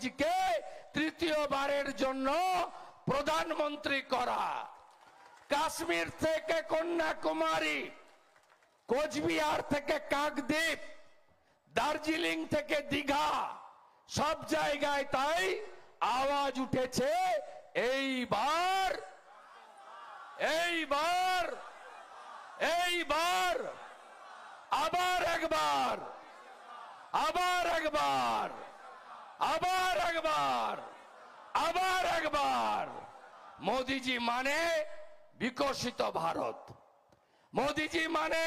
মোদিজিকে তৃতীয়বারের জন্য প্রধানমন্ত্রী করা। কাশ্মীর থেকে কন্যাকুমারী, কোচবিহার থেকে কাকদ্বীপ, দার্জিলিং থেকে দীঘা, সব জায়গায় তাই আওয়াজ উঠেছে এইবার এইবার এইবার আবার একবার আবার একবার আবার একবার আবার একবার। মোদিজি মানে বিকশিত ভারত। মোদিজি মানে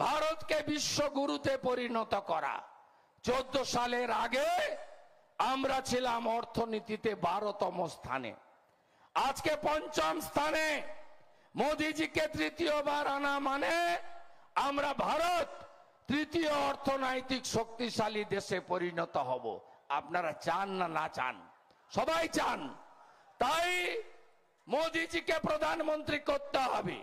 ভারতকে বিশ্বগুরুতে পরিণত করা। 14 সালের আগে আমরা ছিলাম অর্থনীতিতে 12তম স্থানে, আজকে 5ম স্থানে। মোদিজিকে তৃতীয়বার আনা মানে আমরা ভারত তৃতীয় অর্থনৈতিক শক্তিশালী দেশে পরিণত হব। আপনারা চান না না চান? সবাই চান। তাই মোদিজিকে প্রধানমন্ত্রী করতে হবে।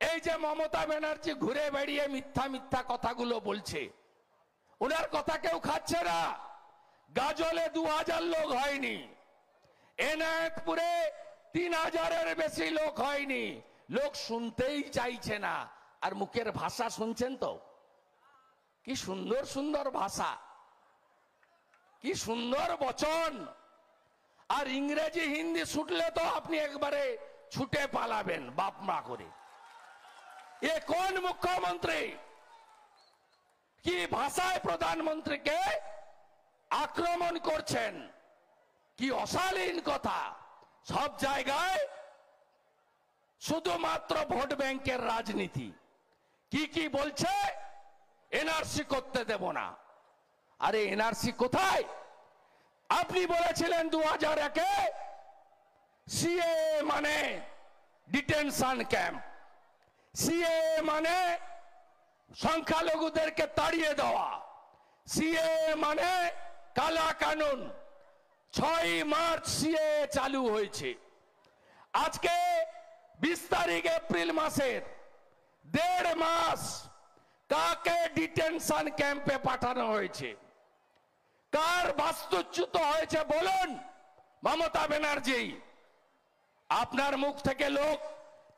এই যে মমতা ব্যানার্জি ঘুরে বেড়িয়ে মিথ্যা মিথ্যা কথাগুলো বলছে, ওনার কথা কেউ খাচ্ছে না। গাজলে 2000 লোক হয়নি, এনায়েতপুরে 3000-এর বেশি লোক হয়নি। লোক শুনতেই চাইছে না। আর মুখের ভাষা শুনছেন তো, কি সুন্দর সুন্দর ভাষা, কি সুন্দর বচন। আর ইংরেজি হিন্দি ছুটলে তো আপনি একবারে ছুটে পালাবেন বাপ মা করে। এ কোন মুখ্যমন্ত্রী? কি ভাষায় প্রধানমন্ত্রীকে আক্রমণ করছেন, কি অশালীন কথা। সব জায়গায় শুধুমাত্র ভোট ব্যাংকের রাজনীতি। কি কি বলছে? এনআরসি করতে দেব না। আরে এনআরসি কোথায়? আপনি বলেছিলেন 2001-এ সিএ মানে ডিটেনশন ক্যাম্প, সিএ মানে সংখ্যালঘুদেরকে তাড়িয়ে দেওয়া, সিএ মানে কালা কানুন। 6 মার্চ সিএ চালু হয়েছে। আজকে 20 তারিখ এপ্রিল মাসের 1.5 মাস কাকে ডিটেনশন ক্যাম্পে পাঠানো হয়েছে? কার বাস্তুচ্যুত হয়েছে বলুন? মমতা ব্যানার্জি। আপনার মুখ থেকে লোক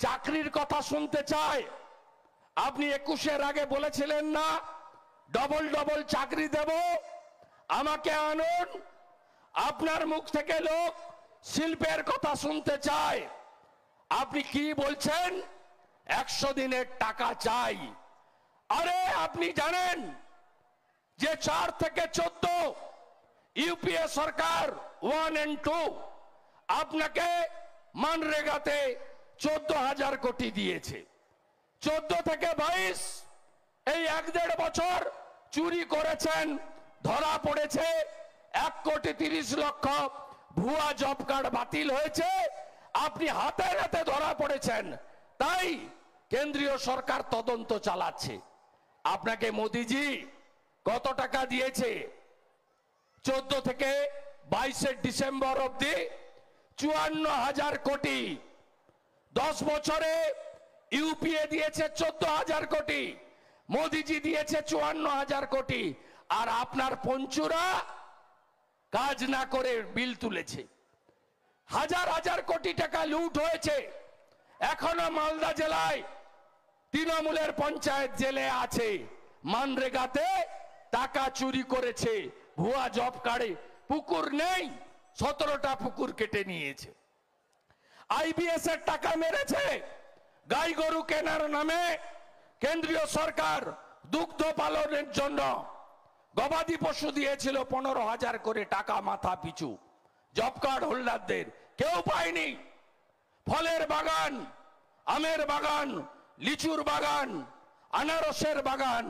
চাকরির কথা শুনতে চায়। আপনি 21-এর আগে বলেছিলেন না ডবল ডবল চাকরি দেব, আমাকে আনুন। আপনার মুখ থেকে লোক শিল্পের কথা শুনতে চায়। আপনি কি বলছেন? 100 দিনের টাকা চাই। আরে আপনি জানেন যে 4 থেকে 14 ইউপিএ সরকার 1 and 2 আপনাকে মানরেগাতে 14,000 কোটি দিয়েছে। 14 থেকে 22 এই 1.5 বছর চুরি করেছেন, ধরা পড়েছে। 1,30,00,000 ভুয়া জব কার্ড বাতিল হয়েছে। আপনি হাতে হাতে ধরা পড়েছেন। তাই কেন্দ্রীয় সরকার তদন্ত চালাচ্ছে। আপনাকে মোদিজি কত টাকা দিয়েছে? 14 থেকে 22 ডিসেম্বর অবধি 54,000 কোটি। 10 বছরে ইউপিএ দিয়েছে 14,000 কোটি, মোদিজি দিয়েছে 54,000 কোটি। আর আপনার পঞ্চুরা কাজ না করে বিল তুলেছে। হাজার হাজার কোটি টাকা লুট হয়েছে। এখনো মালদা জেলায় তৃণমূলের পঞ্চায়েত জেলে আছে। মানরেগাতে টাকা চুরি করেছে, ভুয়া জব কার্ডে পুকুর নেই, 17টা পুকুর কেটে নিয়েছে। আইবিএস এর টাকা মেরেছে। গাই গরু কেনার নামে কেন্দ্রীয় সরকার দুগ্ধ পালনের জন্য গবাদি পশু দিয়েছিল 15,000 করে টাকা মাথা পিছু। জব কার্ড হোল্ডারদের কেউ পায়নি। ফলের বাগান, আমের বাগান, লিচুর বাগান, আনারসের বাগান,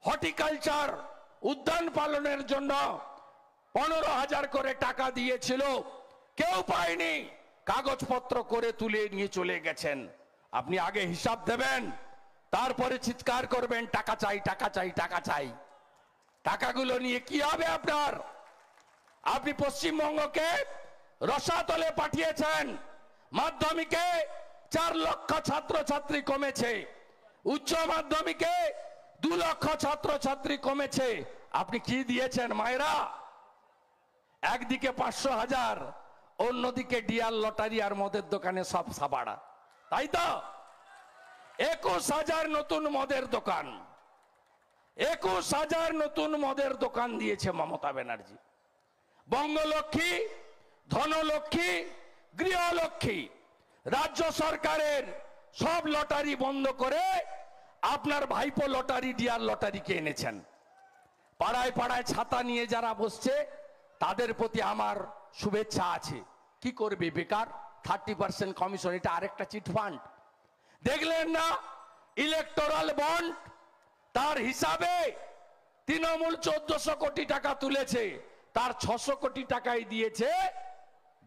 হর্টিকালচার উদ্যান পালনের জন্য 15,000 করে টাকা দিয়েছিল, কেউ পায়নি। কাগজপত্র করে তুলে নিয়ে চলে গেছেন। আপনি আগে হিসাব দেবেন, তারপরে চিৎকার করবেন টাকা চাই টাকা চাই টাকা চাই। টাকাগুলো নিয়ে কি হবে আপনার? আপনি পশ্চিমবঙ্গকে রসাতলে পাঠিয়েছেন। মাধ্যমিকে 4 লক্ষ ছাত্রছাত্রী কমেছে, উচ্চ মাধ্যমিকে 2 লক্ষ ছাত্রছাত্রী কমেছে। আপনি কি দিয়েছেন মায়েরা? একদিকে 500,000, অন্যদিকে ডিয়ার লটারি আর মদের দোকানে সব সাবাড়া, তাই তো? 21,000 নতুন মদের দোকান, 21,000 নতুন মদের দোকান দিয়েছে মমতা ব্যানার্জি। বঙ্গলক্ষ্মী, ধনলক্ষ্মী, গৃহলক্ষ্মী, রাজ্য সরকারের সব লটারি বন্ধ করে আপনার ভাইপো লটারি, ডিয়ার লটারিকে এনেছেন। পাড়ায় পাড়ায় ছাতা নিয়ে যারা বসছে তাদের প্রতি আমার শুভেচ্ছা আছে। কি করবে? বেকার 30% কমিশন, এটা আরেকটা চিটফান্ড। দেখলেন না ইলেকটোরাল বন্ড, তার হিসাবে তৃণমূল 1400 কোটি টাকা তুলেছে, তার 600 কোটি টাকাই দিয়েছে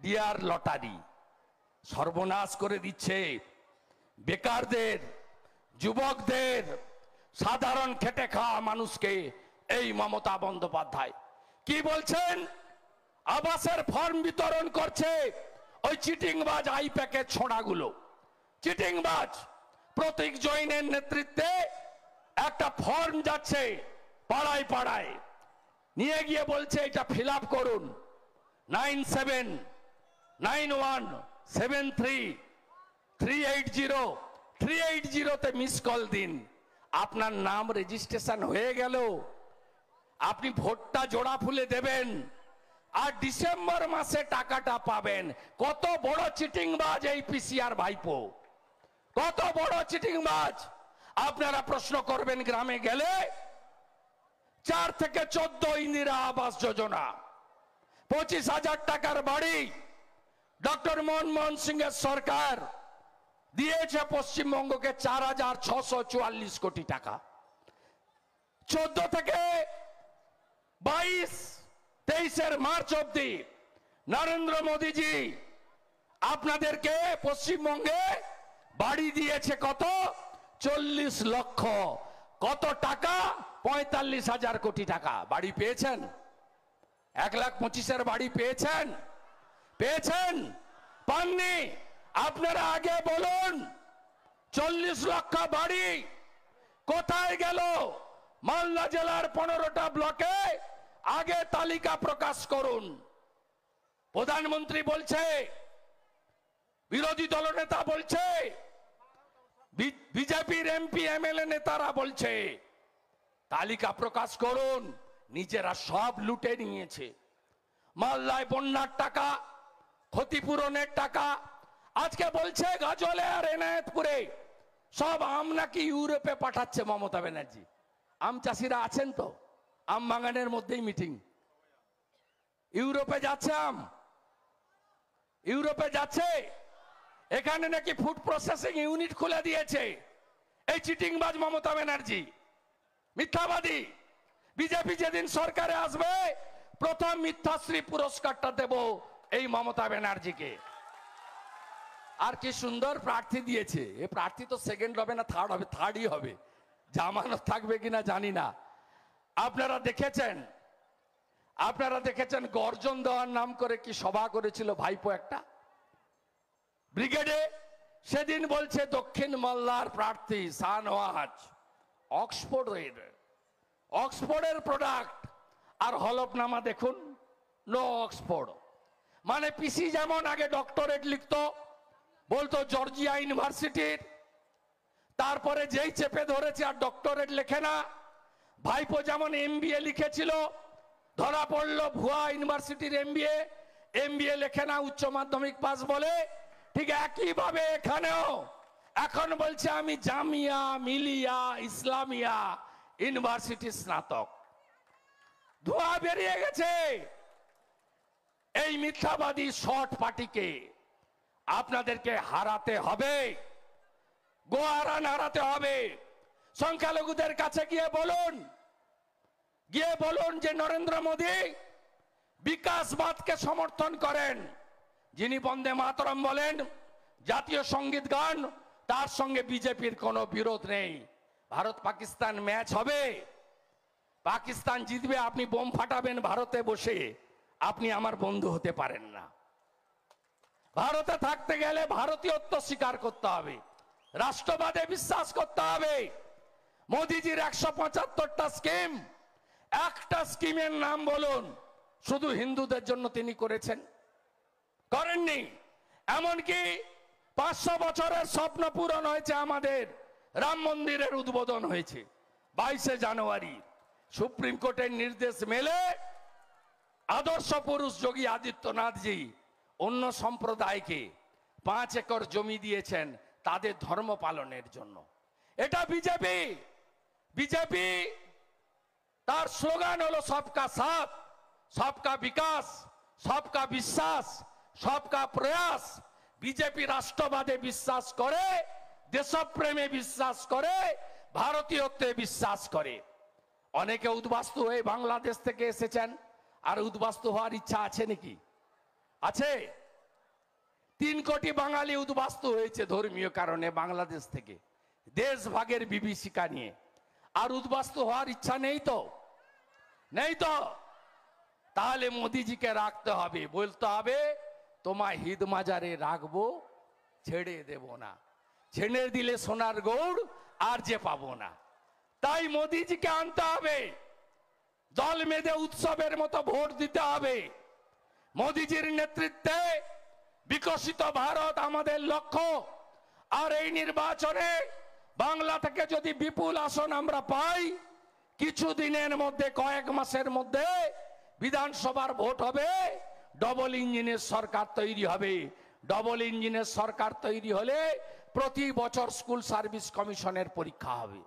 ডিয়ার লটারি। সর্বনাশ করে দিচ্ছে বেকারদের, যুবকদের, সাধারণ খেটে খাওয়া মানুষকে এই মমতা বন্দ্যোপাধ্যায়। কি বলছেন? আবাসের ফর্ম বিতরণ করছে ওই চিটিংবাজ আই প্যাকেজ ছোঁড়াগুলো, চিটিংবাজ। প্রতীক জৈনের নেতৃত্বে একটা ফর্ম যাচ্ছে পাড়ায় পাড়ায়, নিয়ে গিয়ে বলছে এটা ফিল আপ করুন, 979173380380-তে মিস কল দিন। আপনার নাম রেজিস্ট্রেশন হয়ে গেল, আপনি ভোটটা জোড়া ফুলে দেবেন, আর ডিসেম্বর মাসে টাকাটা পাবেন। কত বড় চিটিংবাজ এই পিসিআর ভাইপো, কত বড় চিটিংবাজ! আপনারা প্রশ্ন করবেন গ্রামে গেলে। 4 থেকে 14 ইন্দিরা আবাস যোজনা, 25,000 টাকার বাড়ি ডক্টর মনমোহন সিং এর সরকার দিয়েছে পশ্চিমবঙ্গকে 4,644 কোটি টাকা। 14 থেকে 22-23 মার্চ অব্দি নরেন্দ্র মোদীজি আপনাদেরকে পশ্চিমবঙ্গে বাড়ি দিয়েছে কত? 40 লক্ষ। কত টাকা? 45,000 কোটি টাকা। বাড়ি পেয়েছেন? 1,25,000 বাড়ি পেয়েছেন? পেয়েছেন? পাননি? আপনারা আগে বলুন 40 লক্ষ বাড়ি কোথায় গেল? মালদা জেলার 15টা ব্লকে আগে তালিকা প্রকাশ করুন। প্রধানমন্ত্রী বলছে, বিরোধী দলনেতা বলছে, বিজেপির এমপি এমএলএ নেতারা বলছে তালিকা প্রকাশ করুন। নিজেরা সব লুটে নিয়েছে। মালদায় বন্যার টাকা, ক্ষতিপূরণের টাকা, আজকে বলছে গাজলে আর এনায়েতপুরে সব আম নাকি ইউরোপে পাঠাচ্ছে মমতা ব্যানার্জি। আম চাষিরা আছেন তো? আম বাগানের মধ্যেই মিটিং। ইউরোপে যাচ্ছে আম, ইউরোপে যাচ্ছে। এখানে নাকি ফুড প্রসেসিং ইউনিট খুলে দিয়েছে এই চিটিংবাজ মমতা ব্যানার্জি, মিথ্যাবাদী। বিজেপি যেদিন সরকারে আসবে প্রথম মিথ্যাশ্রী পুরস্কারটা দেব এই মমতা ব্যানার্জিকে। আর কি সুন্দর প্রার্থী দিয়েছে। এ প্রার্থী তো সেকেন্ড হবে না, থার্ড হবে, থার্ডই হবে। জামানত থাকবে কিনা জানি না। আপনারা দেখেছেন গর্জন দেওয়ার নাম করে কি সভা করেছিল ভাইপো একটা ব্রিগেডে। সেদিন বলছে দক্ষিণ মালদার প্রার্থী শাহনওয়াজ অক্সফোর্ডের প্রোডাক্ট, আর হলফনামা দেখুন নো অক্সফোর্ড। মানে পিসি যেমন আগে ডক্টরেট লিখতো, বলতো জর্জিয়া ইউনিভার্সিটির, তারপরে যেই চেপে ধরেছে আর ডক্টরেট লেখে না। ভাইপো যেমন এমবিএ লিখেছিল, ধরা পড়লো ভুয়া ইউনিভার্সিটির এমবিএ লেখে না, উচ্চ মাধ্যমিক পাস বলে। ঠিক একইভাবে এখানেও এখন বলছে আমি জামিয়া মিলিয়া ইসলামিয়া ইউনিভার্সিটি স্নাতক। ধোঁয়া বেরিয়ে গেছে। এই মিথ্যাবাদী শর্ট পার্টিকে আপনাদেরকে হারাতে হবে, গোয়ারান হারাতে হবে। সংখ্যালঘুদের কাছে গিয়ে বলুন যে নরেন্দ্র মোদী বিকাশবাদকে সমর্থন করেন। যিনি বন্দে মাতরম বলেন, জাতীয় সঙ্গীত গান, তার সঙ্গে বিজেপির কোনো বিরোধ নেই। ভারত পাকিস্তান ম্যাচ হবে, পাকিস্তান জিতবে, আপনি বোম ফাটাবেন ভারতে বসে, আপনি আমার বন্ধু হতে পারেন না। ভারতে থাকতে গেলে ভারতীয়ত্ব স্বীকার করতে হবে, রাষ্ট্রবাদে বিশ্বাস করতে হবে। মোদিজির 175টা স্কিম, একটা স্কিমের নাম বলুন শুধু হিন্দুদের জন্য তিনি করেছেন? করেননি। এমনকি 500 বছরের স্বপ্ন পূরণ হয়েছে, আমাদের রাম মন্দিরের উদ্বোধন হয়েছে 22শে জানুয়ারি। সুপ্রিম কোর্টের নির্দেশ মেলে আদর্শ পুরুষ যোগী আদিত্যনাথজি অন্য সম্প্রদায়কে 5 একর জমি দিয়েছেন তাদের ধর্ম পালনের জন্য। এটা বিজেপি। বিজেপি তার স্লোগান হলো সবকা সাথ, সবকা বিকাশ, সবকা বিশ্বাস, সবকা প্রয়াস। বিজেপি রাষ্ট্রবাদে বিশ্বাস করে, দেশপ্রেমে বিশ্বাস করে, ভারতীয়ত্বে বিশ্বাস করে। অনেকে উদ্বাস্তু হয়ে বাংলাদেশ থেকে এসেছেন, আর উদ্বাস্তু হওয়ার ইচ্ছা আছে নাকি? আছে? 3 কোটি বাঙালি উদ্বাস্তু হয়েছে ধর্মীয় কারণে বাংলাদেশ থেকে, দেশ ভাগের বিভীষিকা নিয়ে। আর উদ্বাস্তু হওয়ার ইচ্ছা নেই তো? নেই তো? তাহলে মোদিজিকে রাখতে হবে, বলতে হবে তোমায় হিদ মাজারে রাখবো, ছেড়ে দেব না। ছেড়ে দিলে সোনার গৌড় আর যে পাবো না। তাই মোদিজিকে আনতে হবে, দল মেধে উৎসবের মতো ভোট দিতে হবে। মোদিজির নেতৃত্বে বিকশিত ভারত আমাদের লক্ষ্য। আর এই নির্বাচনে বাংলা থেকে যদি বিপুল আসন আমরা পাই, কিছুদিনের মধ্যে, কয়েক মাসের মধ্যে বিধানসভার ভোট হবে, ডবল ইঞ্জিনের সরকার তৈরি হবে। ডবল ইঞ্জিনের সরকার তৈরি হলে প্রতি বছর স্কুল সার্ভিস কমিশনের পরীক্ষা হবে,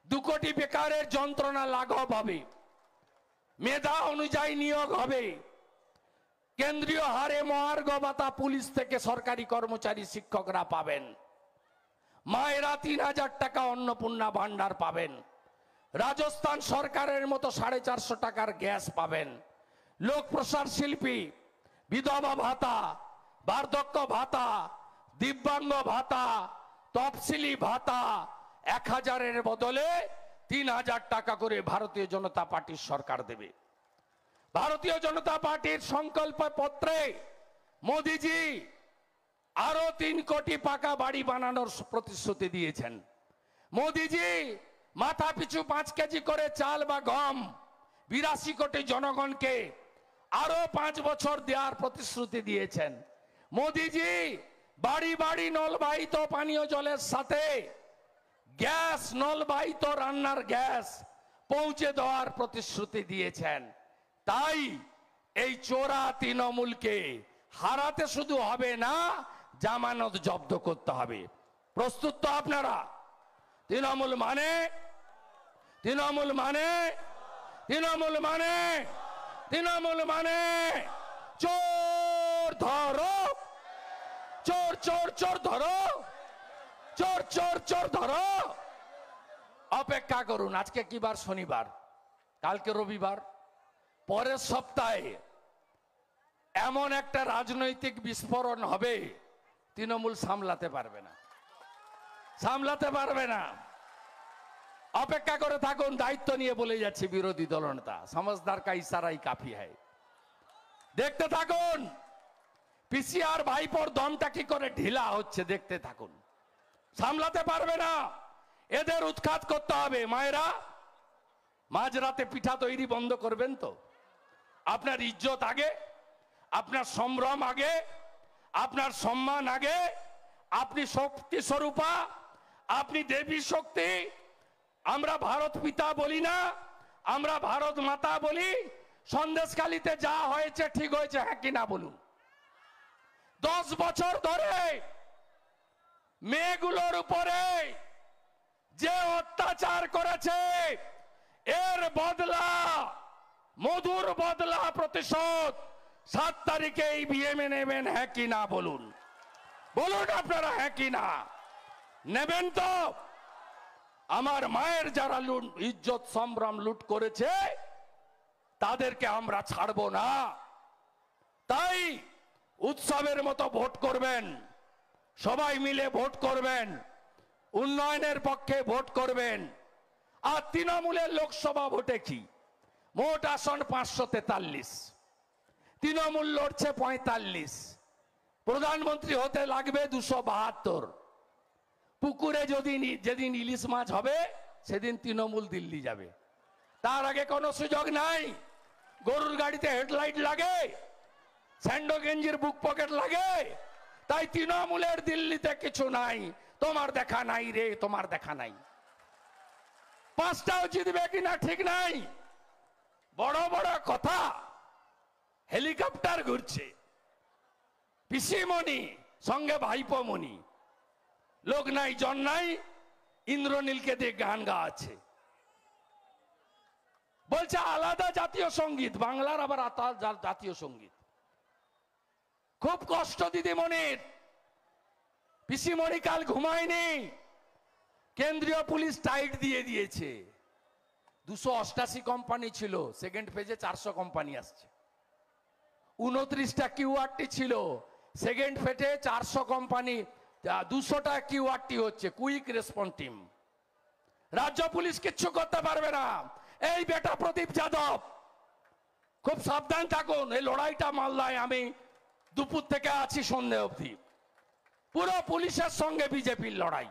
2 কোটি বেকারের যন্ত্রণা লাঘব হবে, মেধা অনুযায়ী নিয়োগ হবে, কেন্দ্রীয় হারে মহার্ঘ ভাতা পুলিশ থেকে সরকারি কর্মচারী শিক্ষকরা পাবেন, মায়েরা 3000 টাকা অন্নপূর্ণা ভান্ডার পাবেন, রাজস্থান সরকারের মতো 450 টাকার গ্যাস পাবেন, লোক প্রসার শিল্পী বিধবা ভাতা, বার্ধক্য ভাতা, দিব্যাঙ্গ ভাতা, তফসিলি ভাতা 1000-এর বদলে 3000 টাকা করে ভারতীয় জনতা পার্টির সরকার দেবে। ভারতীয় জনতা পার্টির সংকল্প পত্রে মোদিজি আরো 3 কোটি পাকা বাড়ি বানানোর প্রতিশ্রুতি দিয়েছেন। মোদিজি মাথা পিছু 5 কেজি করে চাল বা গম 82 কোটি জনগণকে আরো 5 বছর দেওয়ার প্রতিশ্রুতি দিয়েছেন। মোদিজি বাড়ি বাড়ি নলবাহিত পানীয় জলের সাথে গ্যাস, নলবাহিত রান্নার গ্যাস পৌঁছে দেওয়ার প্রতিশ্রুতি দিয়েছেন। তাই এই চোরা তৃণমূলকে হারাতে শুধু হবে না, জামানত জব্দ করতে হবে। প্রস্তুত তো আপনারা? তৃণমূল মানে, তৃণমূল মানে, তৃণমূল মানে, তৃণমূল মানে চোর ধরো, চোর চোর চোর ধরো, চোর চোর চোর ধরো। অপেক্ষা করুন, আজকে কি বার? শনিবার, কালকে রবিবার। পরের সপ্তাহে এমন একটা রাজনৈতিক বিস্ফোরণ হবে, তৃণমূল সামলাতে পারবে না, সামলাতে পারবে না। অপেক্ষা করে থাকুন। দায়িত্ব নিয়ে বলে যাচ্ছে বিরোধী দলনেতা, সমঝদার কা ইশারাই কাফি হয়। দেখতে থাকুন পিসিআর ভাইপোর দমটা কি করে ঢিলা হচ্ছে, দেখতে থাকুন। সামলাতে পারবে না, এদের উৎখাত করতে হবে। মায়েরা মাঝরাতে পিঠা তৈরি বন্ধ করবেন তো? আপনার ইজ্জত আগে, আপনার সম্ভ্রম আগে, আপনার সম্মান আগে। আপনি শক্তি স্বরূপা, আপনি দেবী শক্তি। আমরা ভারত পিতা বলি না, আমরা ভারত মাতা বলি। সন্দেশখালীতে যা হয়েছে ঠিক হয়েছে, হ্যাঁ কি না বলুন? 10 বছর ধরে মেয়েগুলোর উপরে যে অত্যাচার করেছে, এর বদলা, মধুর বদলা, প্রতিশোধ 7 তারিখে এই বিএমএ নেবেন, হ্যাঁ কি না বলুন? বলুন আপনারা, হ্যাঁ কি না নেবেন? তো আমার মায়ের যারা ইজ্জত সম্ভ্রম লুট করেছে তাদেরকে আমরা ছাড়বো না। তাই উৎসবের মতো ভোট করবেন, সবাই মিলে ভোট করবেন, উন্নয়নের পক্ষে ভোট করবেন। আর তৃণমূলের লোকসভা ভোটে কি মোট আসন 543, তৃণমূল লড়ছে 45, প্রধানমন্ত্রী হতে লাগবে 272। পুকুরে যেদিন ইলিশ মাছ হবে সেদিন তৃণমূল দিল্লি যাবে, তার আগে কোনো সুযোগ নাই। গরুর গাড়িতে হেডলাইট লাগে, স্যান্ডো গেঞ্জির বুক পকেট লাগে। তাই তৃণমূলের দিল্লিতে কিছু নাই, তোমার দেখা নাই রে, তোমার দেখা নাই। পাঁচটাও জিতবে কিনা ঠিক নাই। বড় বড় কথা, হেলিকপ্টার ঘুরছে, পিসিমণি সঙ্গে ভাইপোমণি, লোক নাই জন নাই, ইন্দ্রনীলকে দিয়ে গান গাচ্ছে, বলছে আলাদা জাতীয় সঙ্গীত, বাংলার আবার জাতীয় সঙ্গীত। খুব কষ্ট দিদিমণির, পিসিমণি কাল ঘুমায়নি, কেন্দ্রীয় পুলিশ টাইট দিয়ে দিয়েছে। 288 কোম্পানি ছিল, সেকেন্ড ফেজে 400 কোম্পানি আসছে। 29টা কিউআরটি ছিল, সেকেন্ড ফেজে 400 কোম্পানি, 200টা কিউআরটি হচ্ছে, কুইক রেসপন্স টিম। রাজ্য পুলিশ কিচ্ছু করতে পারবে না। এই বেটা প্রদীপ যাদব, খুব সাবধান থাকুন। এই লড়াইটা মালদায় আমি দুপুর থেকে আছি সন্ধ্যে অবধি, পুরো পুলিশের সঙ্গে বিজেপির লড়াই।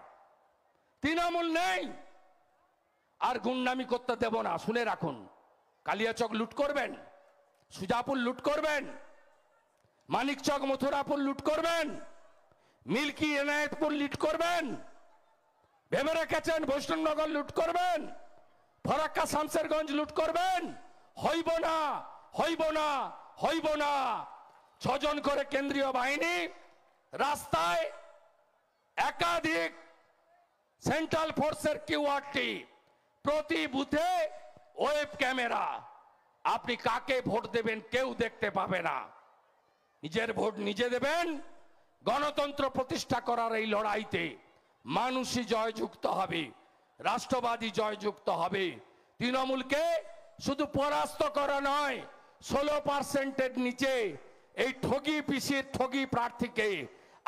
তৃণমূল নেই, আর গুন্ডামি করতে দেব না। শুনে রাখুন, কালিয়াচক লুট করবেন, সুজাপুর লুট করবেন, মানিকচক মথুরাপুর লুট করবেন, মিল্কি এনায়েতপুর লুট করবেন, ভেবে রেখেছেন বৈষ্ণবনগর লুট করবেন, ফরাক্কা শামসেরগঞ্জ লুট করবেন। হইব না, হইব না, হইব না। 6 জন করে কেন্দ্রীয় বাহিনী রাস্তায়, একাধিক সেন্ট্রাল ফোর্সের কিউআরটি, প্রতি বুথে ওয়েব ক্যামেরা। আপনি কাকে ভোট দেবেন কেউ দেখতে পাবে না। নিজের ভোট নিজে দেবেন। গণতন্ত্র প্রতিষ্ঠা করার এই লড়াইতে মানুষই জয়যুক্ত হবে, রাষ্ট্রবাদী জয়যুক্ত হবে। তৃণমূলকে শুধু পরাস্ত করা নয়, 16%-এর নিচে এই ঠগি পিসির ঠগি প্রার্থীকে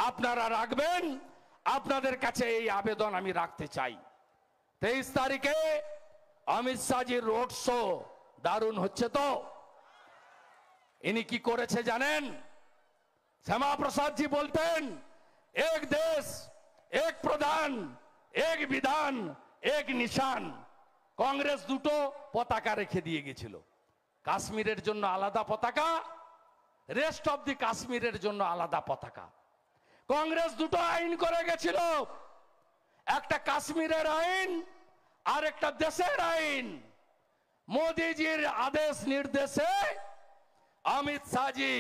আপনারা রাখবেন। আপনাদের কাছে এই আবেদন আমি রাখতে চাই। 23 তারিখে অমিত শাহজির রোড শো দারুণ হচ্ছে তো। ইনি কি করেছে জানেন? শ্যামা প্রসাদ জি বলতেন, এক দেশ এক প্রধান এক বিধান এক নিশান। কংগ্রেস দুটো পতাকা রেখে দিয়ে গেছিল, কাশ্মীরের জন্য আলাদা পতাকা, রেস্ট অফ দি কাশ্মীরের জন্য আলাদা পতাকা। কংগ্রেস দুটো আইন করে গেছিল, একটা কাশ্মীরের আইন আর একটা দেশের আইন। মোদিজির আদেশ নির্দেশে অমিত শাহজি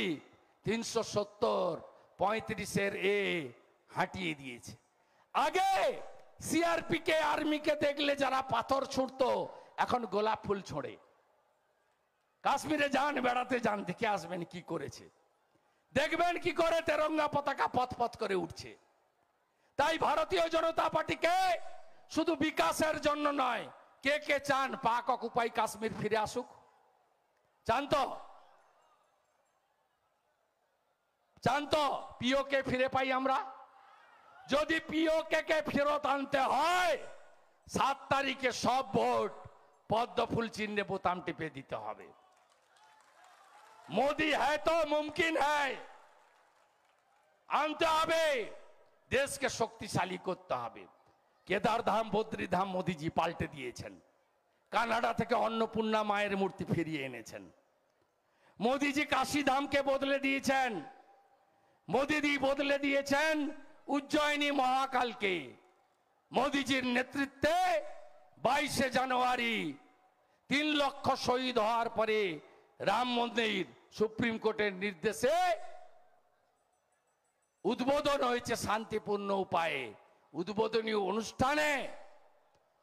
370-35 এ হাঁটিয়ে দিয়েছে। আগে সিআরপি কে, আর্মিকে দেখলে যারা পাথর ছুঁড়তো, এখন গোলাপ ফুল ছোঁড়ে। কাশ্মীরে যান, বেড়াতে যান, দেখে আসবেন কি করেছে, দেখবেন কি করে তেরঙ্গা পতাকা পথ পথ করে উঠছে। তাই ভারতীয় জনতা পার্টিকে শুধু বিকাশের জন্য নয়, কে কে চান পাক অকুপাই কাশ্মীর ফিরে আসুক? চান তো? চান তো পিওকে ফিরে পাই আমরা? যদি পিওকে কে ফেরত আনতে হয়, 7 তারিখে সব ভোট পদ্ম ফুল চিহ্নে বোতাম টিপে দিতে হবে। মোদি হ্যায় তো মুমকিন হ্যায়, আনতে হবে, দেশকে শক্তিশালী করতে হবে। কেদারধাম বদ্রীধাম মোদিজি পাল্টে দিয়েছেন, কানাডা থেকে অন্নপূর্ণা মায়ের মূর্তি ফিরিয়ে এনেছেন। মোদিজি কাশী ধামকে বদলে দিয়েছেন, মোদিজি বদলে দিয়েছেন উজ্জয়িনী মহাকালকে। মোদিজির নেতৃত্বে 22শে জানুয়ারি 3 লক্ষ শহীদ হওয়ার পরে রাম মন্দির সুপ্রিম কোর্টের নির্দেশে উদ্বোধন হয়েছে শান্তিপূর্ণ উপায়ে। উদ্বোধনী অনুষ্ঠানে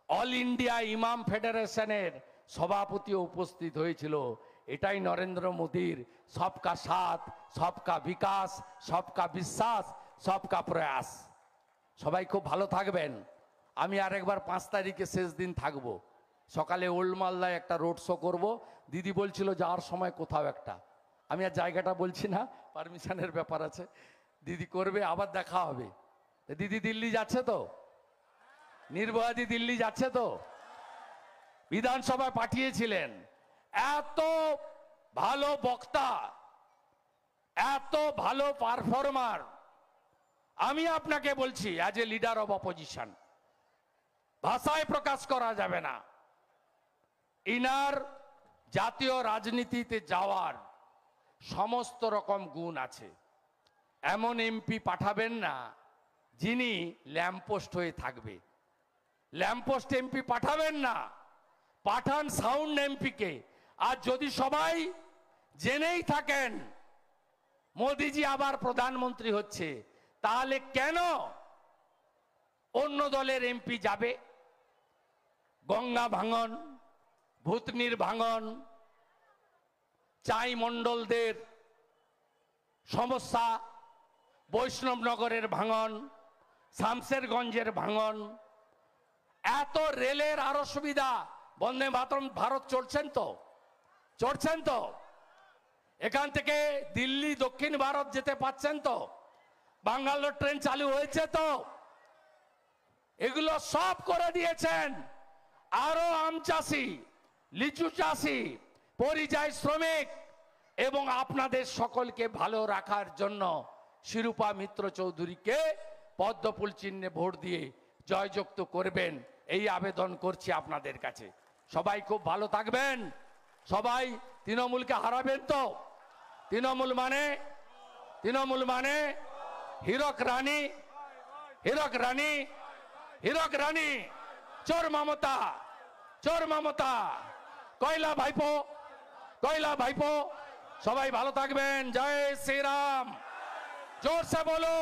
অল ইন্ডিয়া ইমাম ফেডারেশনের সভাপতি উপস্থিত হয়েছিল। এটাই নরেন্দ্র মোদীর সবকা সাথ, সবকা বিকাশ, সবকা বিশ্বাস, সবকা প্রয়াস। সবাই খুব ভালো থাকবেন। আমি আরেকবার 5 তারিখে শেষ দিন থাকবো। সকালে ওল্ড মালদায় একটা রোড শো করব। দিদি বলছিল যাওয়ার সময় কোথাও একটা, আমি আর জায়গাটা বলছি না, পারমিশনের ব্যাপার আছে, দিদি করবে, আবার দেখা হবে। দিদি দিল্লি যাচ্ছে তো? নির্ভয়াদি দিল্লি যাচ্ছে তো? বিধানসভায় পাঠিয়েছিলেন। এত ভালো বক্তা, এত ভালো পারফর্মার, আমি আপনাকে বলছি as a leader of opposition, ভাষায় প্রকাশ করা যাবে না। ইনার জাতীয় রাজনীতিতে যাওয়ার সমস্ত রকম গুণ আছে। এমন এমপি পাঠাবেন না যিনি ল্যাম্পপোস্ট হয়ে থাকবে। ল্যাম্পপোস্ট এমপি পাঠাবেন না, পাঠান সাউন্ড এমপিকে। আর যদি সবাই জেনেই থাকেন মোদিজি আবার প্রধানমন্ত্রী হচ্ছে, তাহলে কেন অন্য দলের এমপি যাবে? গঙ্গা ভাঙন, ভূতনির ভাঙন, চাই মণ্ডলদের সমস্যা, বৈষ্ণবনগরের ভাঙন, শামশেরগঞ্জের ভাঙন, এত রেলের আরো সুবিধা, বন্দে মাতরম ভারত চড়ছেন তো, চড়ছেন তো, এখান থেকে দিল্লি দক্ষিণ ভারত যেতে পাচ্ছেন তো, বাঙ্গালোর ট্রেন চালু হয়েছে তো, এগুলো সব করে দিয়েছেন। আরো আম চাষি, লিচু চাষি, পরিযায়ী শ্রমিক এবং আপনাদের সকলকে ভালো রাখার জন্য শিরূপা মিত্র চৌধুরীকে পদ্মফুল চিহ্নে ভোট দিয়ে জয়যুক্ত করবেন, এই আবেদন করছি আপনাদের কাছে। সবাই খুব ভালো থাকবেন, সবাই তৃণমূলকে হারাবেন তো। তৃণমূল মানে হীরক রানী, হীরক রানী, হীরক রানী, চোর মমতা, চোর মমতা, কয়লা ভাইপো, কয়লা ভাইপো। সবাই ভালো থাকবেন। জয় শ্রীরাম, জোর সে বলো।